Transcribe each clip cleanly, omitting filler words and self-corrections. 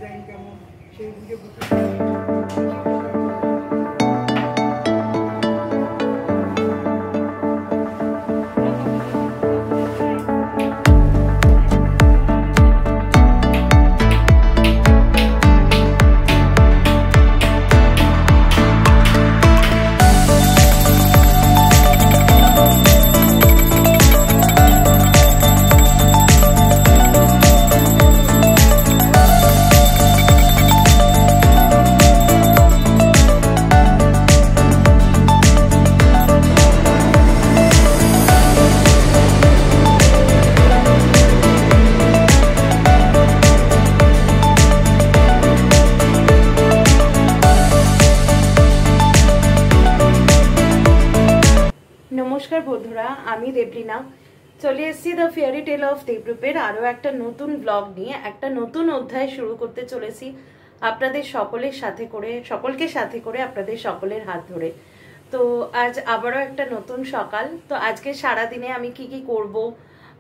Design কেমন সেই বুঝে বুঝে नमस्कार बंधुरा आमी देवलीना चले एसेছি দ্য ফেয়ারি টেল অফ দেবরূপের আরো একটা নতুন ব্লগ নিয়ে একটা নতুন অধ্যায় শুরু করতে চলেছি আপনাদের সকলের সাথে করে সকলকে সাথে করে আপনাদের সকলের হাত ধরে। তো আজ আবারও একটা নতুন সকাল। তো আজকে সারা দিনে আমি কি কি করব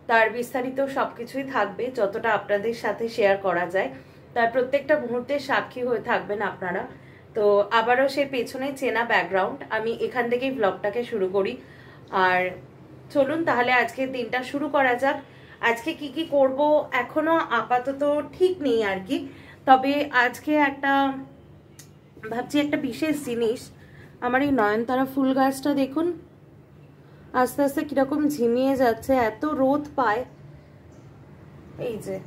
তার বিস্তারিত সবকিছুই থাকবে, যতটা আপনাদের সাথে শেয়ার করা যায় তার প্রত্যেকটা মুহূর্তে সাক্ষী হয়ে থাকবেন আপনারা। তো আবারও সেই পেছনে চেনা ব্যাকগ্রাউন্ড, আমি এখান থেকেই ব্লগটাকে শুরু করি। আর চলুন তাহলে আজকের দিনটা শুরু করা যাক। আজকে কি কি করব এখনো আপাতত ঠিক নেই আর কি, তবে আজকে একটা ভাবছি একটা বিশেষ জিনিস। আমার এই নয়নতারা ফুল গাছটা দেখুন আস্তে আস্তে কিরকম ঝিমিয়ে যাচ্ছে, এত রোদ পায়, এই যে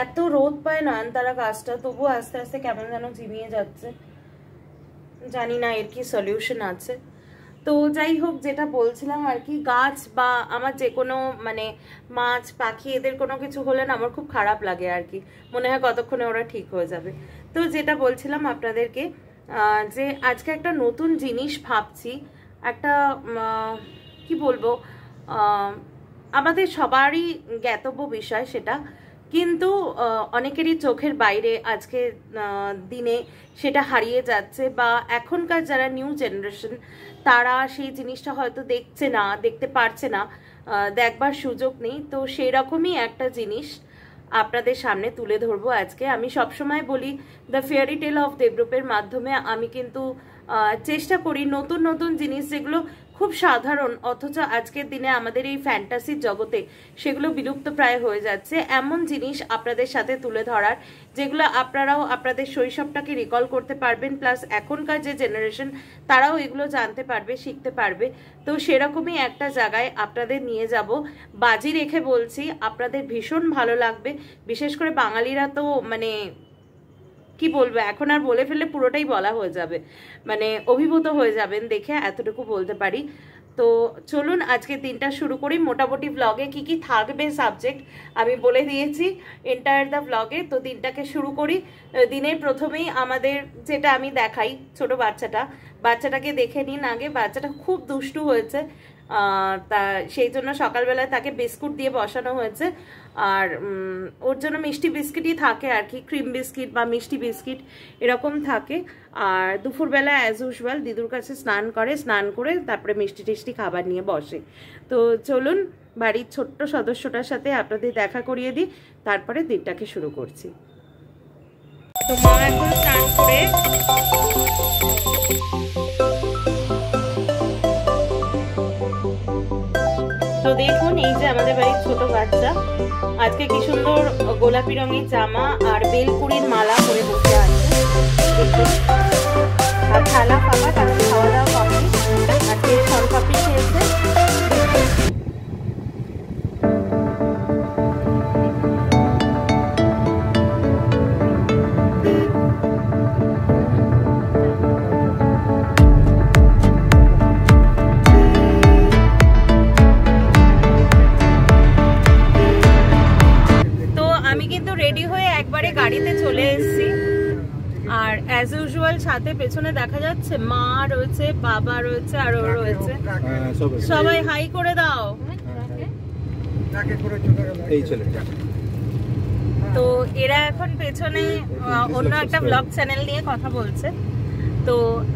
এত রোদ পায় নয়নতারা গাছটা, তবু আস্তে আস্তে কেমন যেন ঝিমিয়ে যাচ্ছে। জানি না এর কি সলিউশন আছে। তো যাই হোক, যেটা বলছিলাম আর কি, গাছ বা আমার যে কোনো মানে মাছ পাখি এদের কোনো কিছু হলে না আমার খুব খারাপ লাগে আর কি, মনে হয় কতক্ষণে ওরা ঠিক হয়ে যাবে। তো যেটা বলছিলাম আপনাদেরকে যে আজকে একটা নতুন জিনিস ভাবছি, একটা কি বলবো আমাদের সবারই জ্ঞাতব্য বিষয় সেটা, কিন্তু অনেকেরই চোখের বাইরে আজকে দিনে সেটা হারিয়ে যাচ্ছে, বা এখনকার যারা নিউ জেনারেশন তারা সেই জিনিসটা হয়তো দেখছে না, দেখতে পারছে না, দেখবার সুযোগ নেই। তো সেই রকমই একটা জিনিস আপনাদের সামনে তুলে ধরবো আজকে। আমি সবসময় বলি দ্য ফেয়ারি টেল অফ দেবরূপের মাধ্যমে আমি কিন্তু চেষ্টা করি নতুন নতুন জিনিস যেগুলো খুব সাধারণ অথচ আজকের দিনে আমাদের এই ফ্যান্টাসির জগতে সেগুলো বিলুপ্ত প্রায় হয়ে যাচ্ছে, এমন জিনিস আপনাদের সাথে তুলে ধরার যেগুলো আপনারাও আপনাদের শৈশবটাকে রিকল করতে পারবেন, প্লাস এখনকার যে জেনারেশন তারাও এগুলো জানতে পারবে, শিখতে পারবে। তো সেরকমই একটা জায়গায় আপনাদের নিয়ে যাব, বাজি রেখে বলছি আপনাদের ভীষণ ভালো লাগবে। বিশেষ করে বাঙালিরা তো মানে কি বলবো, এখন আর বলে ফেললে পুরোটাই বলা হয়ে যাবে, মানে অভিভূত হয়ে যাবেন দেখে, এতটুকু বলতে পারি। তো চলুন আজকে দিনটা শুরু করি। মোটামুটি ব্লগে কি কি থাকবে সাবজেক্ট আমি বলে দিয়েছি এন্টায়ার দ্য ব্লগে। তো দিনটাকে শুরু করি। দিনের প্রথমেই আমাদের যেটা আমি দেখাই, ছোট বাচ্চাটাকে দেখে নিন আগে। বাচ্চাটা খুব দুষ্টু হয়েছে, তা সেই জন্য সকালবেলায় তাকে বিস্কুট দিয়ে বসানো হয়েছে, আর ওর জন্য মিষ্টি বিস্কিটই থাকে আর কি, ক্রিম বিস্কিট বা মিষ্টি বিস্কিট এরকম থাকে। আর দুপুরবেলা অ্যাজ ইউজুয়াল দিদুর কাছে স্নান করে তারপরে মিষ্টি টিষ্টি খাবার নিয়ে বসে। তো চলুন বাড়ির ছোট্ট সদস্যটার সাথে আপনাদের দেখা করিয়ে দিই, তারপরে দিনটাকে শুরু করছি। তো মা এখন স্নান করে তো দেখুন এই যে আমাদের বাড়ির ছোট বাচ্চা আজকে কি সুন্দর গোলাপি রঙের জামা আর বেলকুড়ির মালা পরে বসে আছে। আর থালা ফাঁকা, তাকে খাওয়া দাওয়া কমপ্লিট, আজকে শনপাপড়ি খেয়েছে। গাড়িতে চলে এসেছি, আর অ্যাজ ইউজুয়াল সাথে পেছনে দেখা যাচ্ছে মা রয়েছে, বাবা রয়েছে, আর ও রয়েছে। সবাই হাই করে দাও। তো এরা এখন পেছনে অন্য একটা ব্লগ চ্যানেল নিয়ে কথা বলছে। তো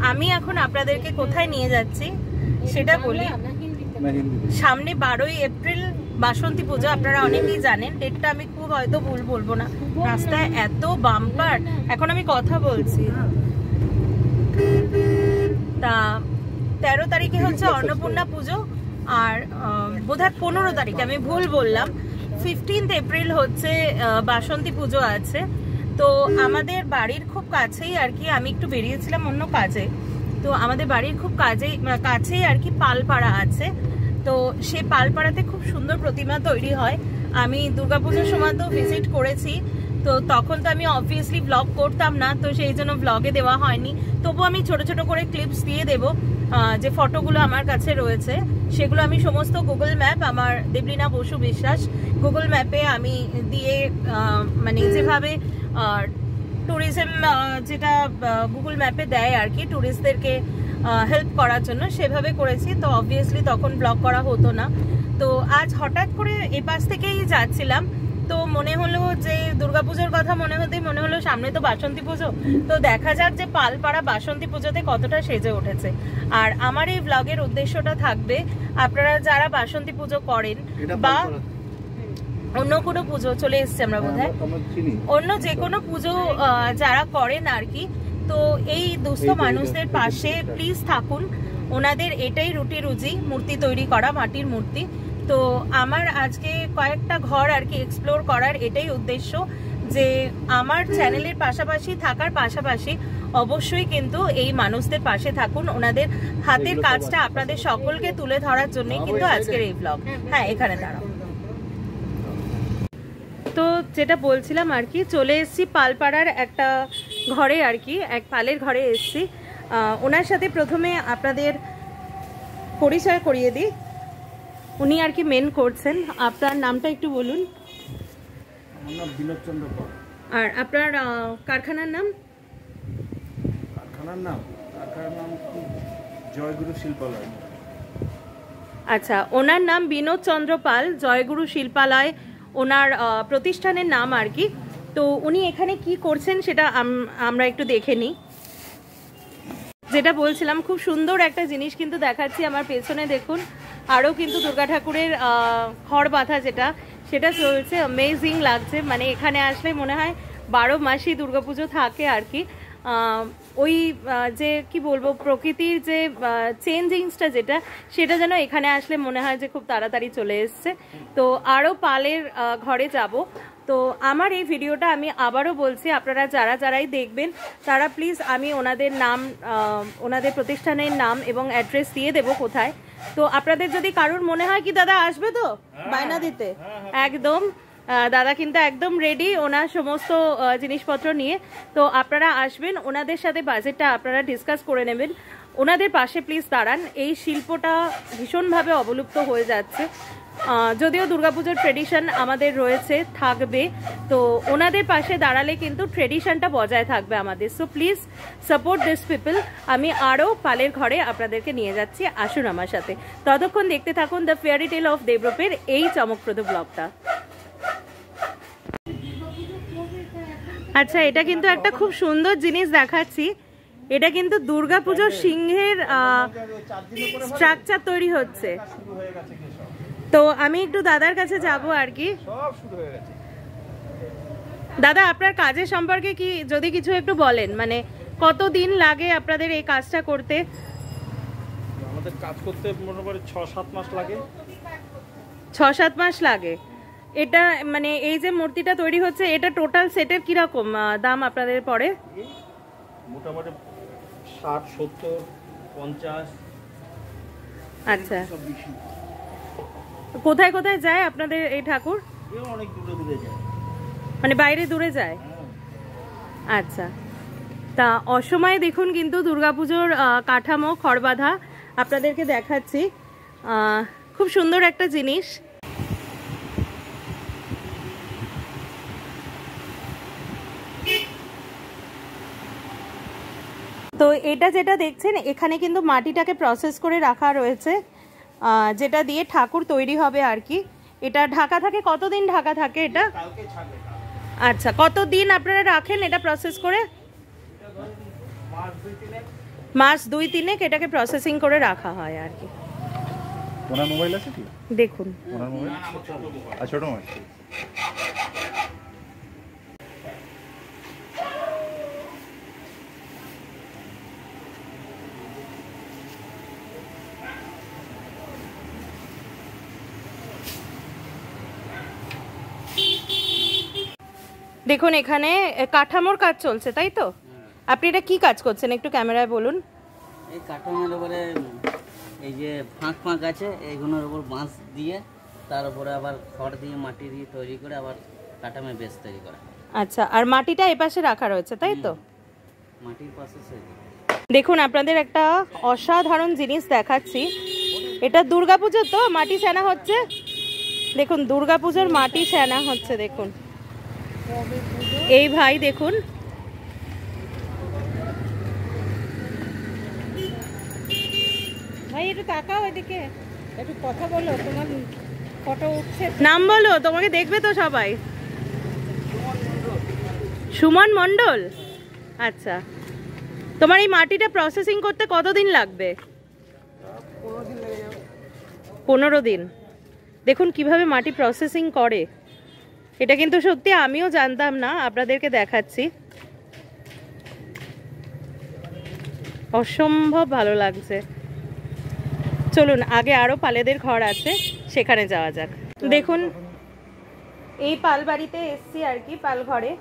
আমি এখন আপনাদেরকে কোথায় নিয়ে যাচ্ছি সেটা বলি। সামনে 12ই এপ্রিল বাসন্তী পুজো। আপনারা অনেকেই জানেন, ডেটটা আমি খুব হয়তো ভুল বলবো না। রাস্তায় এত বাম্পার, এখন আমি কথা বলছি। তা 13 তারিখে হচ্ছে অন্নপূর্ণা পুজো, আর বোধহয় 15 তারিখে, আমি ভুল বললাম, 15 এপ্রিল হচ্ছে বাসন্তী পুজো আছে। তো আমাদের বাড়ির খুব কাছেই আর কি, আমি একটু বেরিয়েছিলাম অন্য কাজে, তো আমাদের বাড়ির খুব কাছেই আর কি পালপাড়া আছে। তো সে পালপাড়াতে খুব সুন্দর প্রতিমা তৈরি হয়। আমি দুর্গাপুজোর সময় তো ভিজিট করেছি, তো তখন তো আমি অবভিয়াসলি ব্লগ করতাম না, তো সেই জন্য ব্লগে দেওয়া হয়নি। তবু আমি ছোট ছোট করে ক্লিপস দিয়ে দেব, যে ফটোগুলো আমার কাছে রয়েছে সেগুলো আমি সমস্ত গুগল ম্যাপ, আমার দেবলীনা বসু বিশ্বাস গুগল ম্যাপে আমি দিয়ে, মানে যেভাবে ট্যুরিজম যেটা গুগল ম্যাপে দেয় আর কি ট্যুরিস্টদেরকে হেল্প করার জন্য, সেভাবে করেছি। তো অবভিয়াসলি তখন ব্লগ করা হতো না। তো আজ হঠাৎ করে এ পাশ থেকেই যাচ্ছিলাম, তো মনে হলো যে দুর্গাপুজোর কথা মনে হলো সামনে তো বাসন্তী পুজো, তো দেখা যাক যে পালপাড়া বাসন্তী পুজোতে কতটা সেজে উঠেছে। আর আমার এই ব্লগের উদ্দেশ্যটা থাকবে, আপনারা যারা বাসন্তী পুজো করেন বা অন্য কোনো পুজো, চলে এসছে আমরা বোধহয়, অন্য যে কোনো পুজো যারা করেন আর কি, তো এই দুস্থ মানুষদের পাশে প্লিজ থাকুন। ওনাদের এটাই রুটি রুজি, মূর্তি তৈরি করা, মাটির মূর্তি। তো আমার আজকে কয়েকটা ঘর আর কি এক্সপ্লোর করার এটাই উদ্দেশ্য, যে আমার চ্যানেলের পাশাপাশি থাকার পাশাপাশি অবশ্যই কিন্তু এই মানুষদের পাশে থাকুন। ওনাদের হাতের কাজটা আপনাদের সকলকে তুলে ধরার জন্যই কিন্তু আজকের এই ব্লগ। হ্যাঁ, এখানে দাঁড়াও। তো যেটা বলছিলাম আর কি, চলে এসেছি পালপাড়ার একটা ঘরে আর কি, এক পালের ঘরে এসেছি। ওনার সাথে প্রথমে আপনাদের পরিচয় করিয়ে দিই। উনি আর কি মেন করছেন। আপনার নামটা একটু বলুন। আমার নাম বিনোদ চন্দ্র পাল। আর আপনার কারখানার নাম? কারখানার নাম জয়গুরু শিল্পালয়। আচ্ছা, ওনার নাম বিনোদ চন্দ্র পাল, জয়গুরু শিল্পালয় ওনার প্রতিষ্ঠানের নাম আর কি। তো উনি এখানে কি করছেন সেটা আমরা একটু দেখে নিই। যেটা বলছিলাম, খুব সুন্দর একটা জিনিস কিন্তু দেখাচ্ছি আমার পেছনে, দেখুন আরও কিন্তু দুর্গা ঠাকুরের খড় বাঁধা সেটা চলছে। অ্যামেজিং লাগছে, মানে এখানে আসলে মনে হয় 12 মাসই দুর্গাপুজো থাকে আর কি। ওই যে কি বলবো, প্রকৃতির যে চেঞ্জিংসটা সেটা যেন এখানে আসলে মনে হয় যে খুব তাড়াতাড়ি চলে এসছে। তো আরও পালের ঘরে যাব। তো আমার এই ভিডিওটা আমি আবারও বলছি, আপনারা যারাই দেখবেন তারা প্লিজ, আমি ওনাদের নাম, ওনাদের প্রতিষ্ঠানের নাম এবং অ্যাড্রেস দিয়ে দেবো কোথায়। তো আপনাদের যদি কারোর মনে হয় কি দাদা আসবে তো বায়না দিতে, একদম দাদা কিন্তু একদম রেডি ওনার সমস্ত জিনিসপত্র নিয়ে। তো আপনারা আসবেন, ওনাদের সাথে বাজেটটা আপনারা ডিসকাস করে নেবেন। ওনাদের পাশে প্লিজ দাঁড়ান। এই শিল্পটা ভীষণভাবে অবলুপ্ত হয়ে যাচ্ছে, যদিও দুর্গাপুজোর ট্রেডিশন আমাদের রয়েছে, থাকবে। তো ওনাদের পাশে দাঁড়ালে কিন্তু ট্রেডিশনটা বজায় থাকবে আমাদের। So please support this people. আমি আরও পালের ঘরে আপনাদেরকে নিয়ে যাচ্ছি, আসুন আমার সাথে। ততক্ষণ দেখতে থাকুন দ্য ফেয়ারি টেল অফ দেবরূপের এই চমকপ্রদ ব্লগটা। আচ্ছা, এটা কিন্তু একটা খুব সুন্দর জিনিস দেখাচ্ছি। এটা কিন্তু দুর্গাপুজোর সিংহের স্ট্রাকচার তৈরি হচ্ছে। তো আমি একটু দাদার কাছে যাব আর কি। দাদা, আপনার কাজের সম্পর্কে কি যদি কিছু একটু বলেন, মানে কতদিন লাগে আপনাদের এই কাজটা করতে? আমাদের কাজ করতে মোটামুটি 6-7 মাস লাগে। 6-7 মাস লাগে। এটা মানে এই যে মূর্তিটা তৈরি হচ্ছে, এটা টোটাল সেটের কিরকম দাম আপনাদের পড়ে? মোটামুটি 60, 70, 50। আচ্ছা, কোথায় কোথায় যায় আপনাদের এই ঠাকুর? অনেক দূরে যায়, মানে বাইরে দূরে যায়। আচ্ছা, তা অসময়ে দেখুন কিন্তু দুর্গাপুজোর কাঠামো খড়বাঁধা আপনাদেরকে দেখাচ্ছি। খুব সুন্দর একটা জিনিস। তো এটা যেটা দেখছেন, এখানে কিন্তু মাটিটাকে প্রসেস করে রাখা রয়েছে, যেটা দিয়ে ঠাকুর তৈরি হবে আর কি। এটা ঢাকা থাকে, কতদিন ঢাকা থাকে এটা? আচ্ছা, কতদিন আপনারা রাখেন এটা প্রসেস করে? মাস 2-3 এটাকে প্রসেসিং করে রাখা হয় আর কি। ওনার মোবাইল আছে কি? দেখুন ওনার মোবাইল আর ছোট মোবাইল। দেখুন এখানে কাঠামোর কাজ চলছে, তাই তো? আপনি এটা কি কাজ করছেন একটু ক্যামেরায় বলুন। এই কাঠামোর উপরে এই যে ফাঁক ফাঁক আছে এইগুলোর উপর বাঁশ দিয়ে তার উপরে আবার খড় দিয়ে মাটি দিয়ে তৈরি করে আবার কাঠামোর বেস তৈরি করা। আচ্ছা, আর মাটিটা এপাশে রাখা রয়েছে, তাই তো? মাটির পাশে সেই দেখুন আপনাদের একটা অসাধারণ জিনিস দেখাচ্ছি। এটা দুর্গাপুজোর তো মাটি ছানা হচ্ছে। দেখুন দুর্গাপুজোর মাটি ছানা হচ্ছে। দেখুন এই ভাই দেখুন, ভাই একটু তাকাও এদিকে, একটু কথা বলো, তোমার ফটো উঠছে। নাম বলো, তোমাকে দেখবে তো সবাই। সুমন মণ্ডল। আচ্ছা, তোমার এই মাটিটা প্রসেসিং করতে কতদিন লাগবে? 15 দিন। দেখুন কিভাবে মাটি প্রসেসিং করে। এটা কিন্তু সত্যি আমিও জানতাম না, আপনাদেরকে দেখাচ্ছি। অসম্ভব ভালো লাগছে। চলুন আগে আরো পালেদের ঘর আছে, সেখানে যাওয়া যাক। দেখুন এই পাল বাড়িতে এসছি আর কি, পাল ঘরে।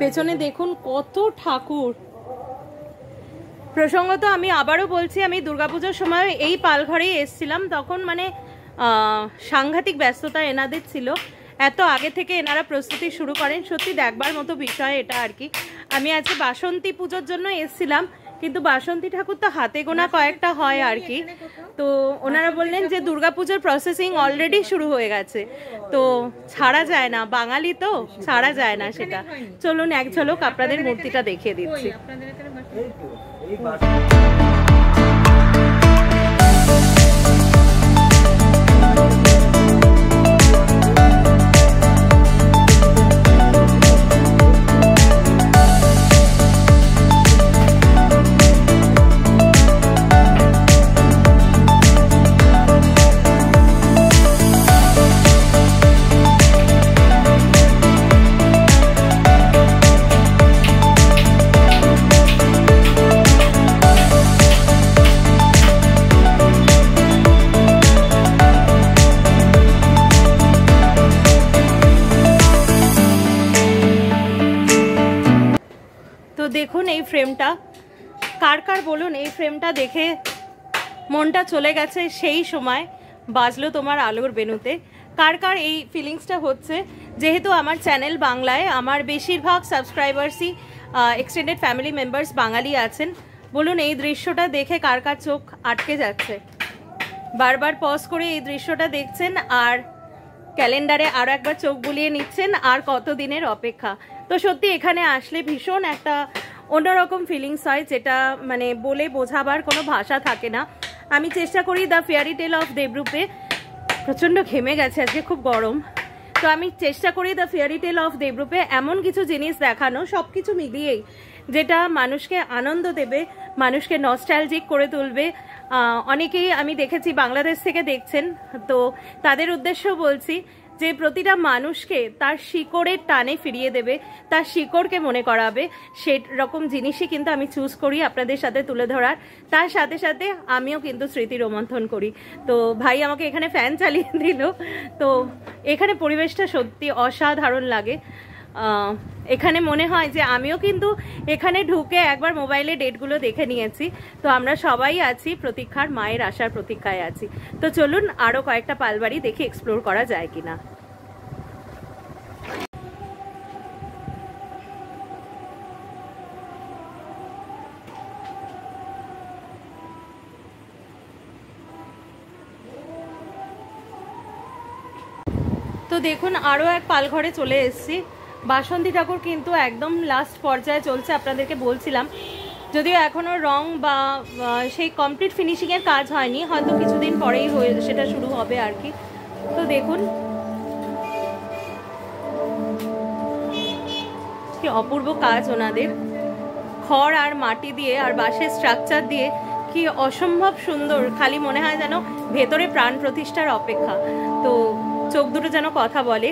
পেছনে দেখুন কত ঠাকুর। প্রসঙ্গত আমি আবারও বলছি, আমি দুর্গাপুজোর সময় এই পাল ঘরেই এসছিলাম, তখন মানে সাংঘাতিক ব্যস্ততা এনাদের ছিল। এত আগে থেকে এনারা প্রস্তুতি শুরু করেন, সত্যি দেখবার মতো বিষয় এটা আর কি। আমি আজকে বাসন্তী পুজোর জন্য এসছিলাম, কিন্তু বাসন্তী ঠাকুর তো হাতে গোনা কয়েকটা হয় আর কি। তো ওনারা বললেন যে দুর্গাপুজোর প্রসেসিং অলরেডি শুরু হয়ে গেছে, তো ছাড়া যায় না, বাঙালি তো ছাড়া যায় না সেটা। চলুন এক ঝলক আপনাদের মূর্তিটা দেখিয়ে দিচ্ছি। দেখুন এই ফ্রেমটা, কার কার বলুন এই ফ্রেমটা দেখে মনটা চলে গেছে সেই সময় বাজলো তোমার আলোর বেনুতে। কার কার এই ফিলিংসটা হচ্ছে? যেহেতু আমার চ্যানেল বাংলায়, আমার বেশিরভাগ সাবস্ক্রাইবার্সই এক্সটেন্ডেড ফ্যামিলি মেম্বার্স বাঙালি আছেন। বলুন এই দৃশ্যটা দেখে কার কার চোখ আটকে যাচ্ছে? বারবার পজ করে এই দৃশ্যটা দেখছেন আর ক্যালেন্ডারে আরও একবার চোখ বুলিয়ে নিচ্ছেন আর কত দিনের অপেক্ষা। তো সত্যি এখানে আসলে ভীষণ একটা অন্যরকম ফিলিংস হয়, যেটা মানে বলে বোঝাবার কোনো ভাষা থাকে না। আমি চেষ্টা করি দ্য ফেয়ারি টেল অফ দেবরূপে, প্রচণ্ড ঘেমে গেছে আজকে, খুব গরম, তো আমি চেষ্টা করি দ্য ফেয়ারি টেল অফ দেবরূপে এমন কিছু জিনিস দেখানো, সব কিছু মিলিয়েই, যেটা মানুষকে আনন্দ দেবে, মানুষকে নস্টালজিক করে তুলবে। অনেকেই আমি দেখেছি বাংলাদেশ থেকে দেখছেন, তো তাদের উদ্দেশ্য বলছি যে প্রতিটা মানুষকে তার শিকড়ের টানে ফিরিয়ে দেবে, তার শিকড়কে মনে করাবে, সেরকম জিনিসই কিন্তু আমি চুজ করি আপনাদের সাথে তুলে ধরার। তার সাথে সাথে আমিও কিন্তু স্মৃতি রোমন্থন করি। তো ভাই আমাকে এখানে ফ্যান চালিয়ে দিল, তো এখানে পরিবেশটা সত্যি অসাধারণ লাগে। এখানে মনে হয় যে আমিও কিন্তু এখানে ঢুকে একবার মোবাইলে ডেটগুলো দেখে নিয়েছি। তো আমরা সবাই আছি প্রতীক্ষার, মায়ের আসার প্রতীক্ষায় আছি। তো চলুন আরও কয়েকটা পালবাড়ি দেখে এক্সপ্লোর করা যায় কিনা। তো দেখুন আরও এক পালঘরে চলে এসেছি। বাসন্তী ঠাকুর কিন্তু একদম লাস্ট পর্যায়ে চলছে, আপনাদেরকে বলছিলাম, যদিও এখনও রং বা সেই কমপ্লিট ফিনিশিংয়ের কাজ হয়নি, হয়তো কিছুদিন পরেই সেটা শুরু হবে আর কি। তো দেখুন কি অপূর্ব কাজ ওনাদের, খড় আর মাটি দিয়ে আর বাঁশের স্ট্রাকচার দিয়ে কি অসম্ভব সুন্দর, খালি মনে হয় যেন ভেতরে প্রাণ প্রতিষ্ঠার অপেক্ষা। তো চোখ দুটো যেন কথা বলে।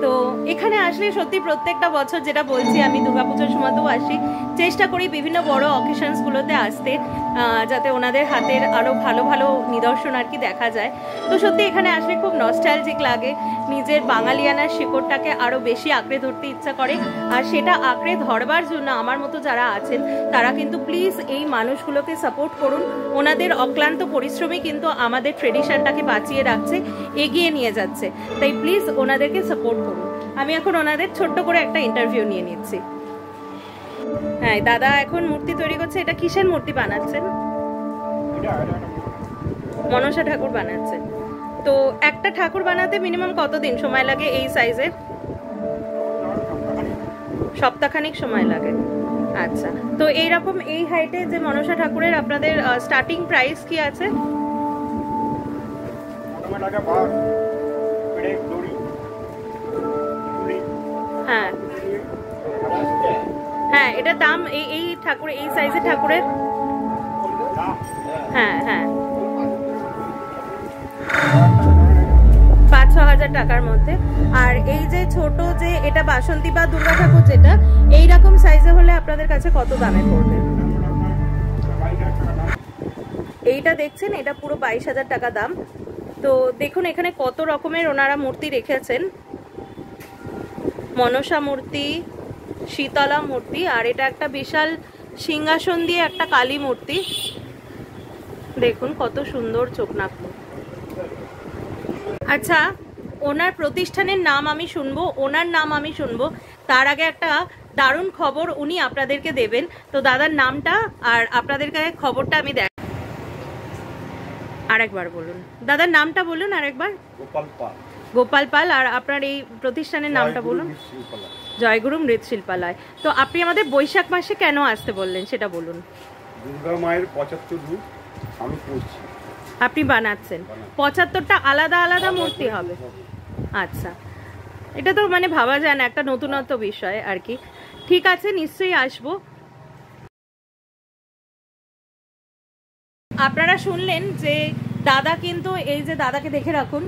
তো এখানে আসলে সত্যি প্রত্যেকটা বছর যেটা বলছি, আমি দুর্গাপুজোর সময়তেও আসি, চেষ্টা করি বিভিন্ন বড় অকেশনসগুলোতে আসতে, যাতে ওনাদের হাতের আরও ভালো ভালো নিদর্শন আর কি দেখা যায়। তো সত্যি এখানে আসলে খুব নস্টালজিক লাগে, নিজের বাঙালিয়ানার শিকড়টাকে আরও বেশি আঁকড়ে ধরতে ইচ্ছা করে। আর সেটা আঁকড়ে ধরবার জন্য আমার মতো যারা আছেন তারা কিন্তু প্লিজ এই মানুষগুলোকে সাপোর্ট করুন। ওনাদের অক্লান্ত পরিশ্রমই কিন্তু আমাদের ট্রেডিশনটাকে বাঁচিয়ে রাখছে, এগিয়ে নিয়ে যাচ্ছে। তাই প্লিজ ওনাদেরকে সাপোর্ট করুন। আমি এখন ওনাদের ছোট্ট করে একটা ইন্টারভিউ নিয়ে নিচ্ছি। হ্যাঁ, দাদা এখন মূর্তি তৈরি করছে। এটা কিসের মূর্তি বানাচ্ছেন? মনসা ঠাকুর বানাচ্ছেন। তো একটা ঠাকুর বানাতে মিনিমাম কতদিন সময় লাগে এই সাইজের? সপ্তাহখানিক সময় লাগে। আচ্ছা, তো এইরকম এই হাইটে যে মনসা ঠাকুরের আপনাদের স্টার্টিং প্রাইস কি আছে? হ্যাঁ হ্যাঁ, এটা দাম এই ঠাকুর, এই সাইজের ঠাকুরের? হ্যাঁ হ্যাঁ, 5-6 হাজার টাকার মধ্যে। আর এই যে ছোট যে এটা বাসন্তী বা দুর্গা ঠাকুর যেটা এইরকম সাইজে হলে আপনাদের কাছে কত দামে পড়বে? এইটা দেখছেন, এটা পুরো 22,000 টাকা দাম। তো দেখুন এখানে কত রকমের ওনারা মূর্তি রেখেছেন, মনসা মূর্তি, শীতলা মূর্তি, আর এটা একটা বিশাল সিংহাসন দিয়ে একটা কালী মূর্তি। দেখুন কত সুন্দর চোখ নাক। আচ্ছা, ওনার প্রতিষ্ঠানের নাম আমি শুনবো, ওনার নাম আমি শুনবো, তার আগে একটা দারুণ খবর উনি আপনাদেরকে দেবেন। তো দাদার নামটা আর আপনাদেরকে খবরটা আমি দেখ। আরেকবার বলুন দাদার নামটা, বলুন আরেকবার। গোপাল পাল। গোপাল পাল। আর আপনার এই প্রতিষ্ঠানের নামটা বলুন। জয়গুরু মৃৎশিল্পালয়। তো আপনি আমাদের বৈশাখ মাসে কেন আসতে বললেন সেটা বলুন। দুর্গা মায়ের 75 রূপ আমি করছি, আপনি বানাচ্ছেন। 75টা আলাদা আলাদা মূর্তি হবে? আচ্ছা, এটা তো মানে ভাবা যায় না, একটা নতুনত্ব বিষয় আর কি। ঠিক আছে, নিশ্চয়ই আসবো। আপনারা শুনলেন যে দাদা কিন্তু, এই যে দাদাকে দেখে রাখুন,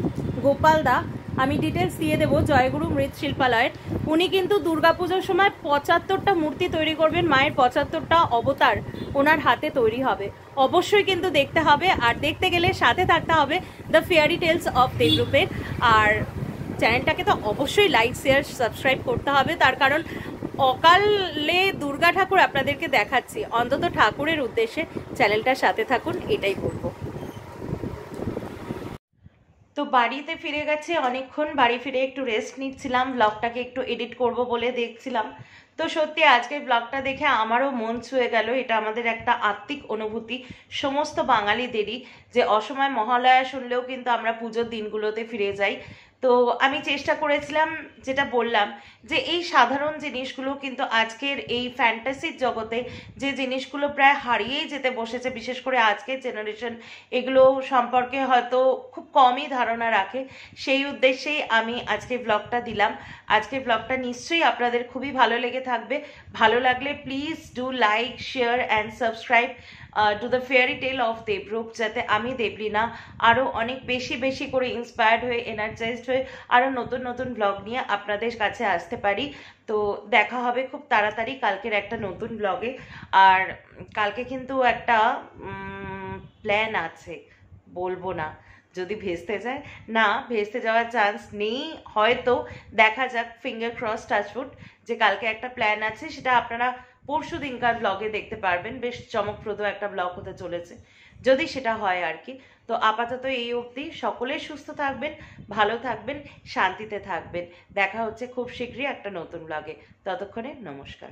গোপাল দা, আমি ডিটেলস দিয়ে দেবো, জয়গুরু মৃৎশিল্পালয়ের। উনি কিন্তু দুর্গাপুজোর সময় 75টা মূর্তি তৈরি করবেন, মায়ের 75টা অবতার ওনার হাতে তৈরি হবে। অবশ্যই কিন্তু দেখতে হবে, আর দেখতে গেলে সাথে থাকতে হবে দ্য ফেয়ারি টেলস অফ দেবরূপের। আর চ্যানেলটাকে তো অবশ্যই লাইক, শেয়ার, সাবস্ক্রাইব করতে হবে, তার কারণ অকালে দুর্গা ঠাকুর আপনাদেরকে দেখাচ্ছি, অন্তত ঠাকুরের উদ্দেশ্যে চ্যানেলটার সাথে থাকুন, এটাই বলবো। তো বাড়িতে ফিরে গেছে অনেকক্ষণ, বাড়ি ফিরে একটু রেস্ট নিচ্ছিলাম, ব্লগটাকে একটু এডিট করব বলে দেখছিলাম। তো সত্যি আজকের ব্লগটা দেখে আমারও মন ছুঁয়ে গেল। এটা আমাদের একটা আত্মিক অনুভূতি সমস্ত বাঙালিদেরই, যে অসময় মহালয়া শুনলেও কিন্তু আমরা পুজোর দিনগুলোতে ফিরে যাই। তো আমি চেষ্টা করেছিলাম, যেটা বললাম, যে এই সাধারণ জিনিসগুলো কিন্তু আজকের এই ফ্যান্টাসির জগতে যে জিনিসগুলো প্রায় হারিয়েই যেতে বসেছে, বিশেষ করে আজকের জেনারেশন এগুলো সম্পর্কে হয়তো খুব কমই ধারণা রাখে, সেই উদ্দেশ্যেই আমি আজকের ব্লগটা দিলাম। আজকের ব্লগটা নিশ্চয়ই আপনাদের খুবই ভালো লেগে থাকবে। ভালো লাগলে please do like, share and subscribe to the fairy tale of Debrup, যাতে আমি দেবলীনা আরও অনেক বেশি করে ইন্সপায়ার্ড হয়ে, এনার্জাইজড হয়ে আরও নতুন নতুন ব্লগ নিয়ে আপনাদের কাছে আসতে পারি। তো দেখা হবে খুব তাড়াতাড়ি কালকের একটা নতুন ব্লগে। আর কালকে কিন্তু একটা প্ল্যান আছে, বলবো না, যদি ভেস্তে যায়, না ভেস্তে যাওয়ার চান্স নেই হয়তো, দেখা যাক, ফিঙ্গার ক্রস, টাচউড, যে কালকে একটা প্ল্যান আছে, সেটা আপনারা পরশু দিনকার ব্লগে দেখতে পারবেন। বেশ চমকপ্রদ একটা ব্লগ হতে চলেছে, যদি সেটা হয় আর কি। তো আপাতত এই অবধি, সকলে সুস্থ থাকবেন, ভালো থাকবেন, শান্তিতে থাকবেন। দেখা হচ্ছে খুব শীঘ্রই একটা নতুন ব্লগে। ততক্ষণে নমস্কার।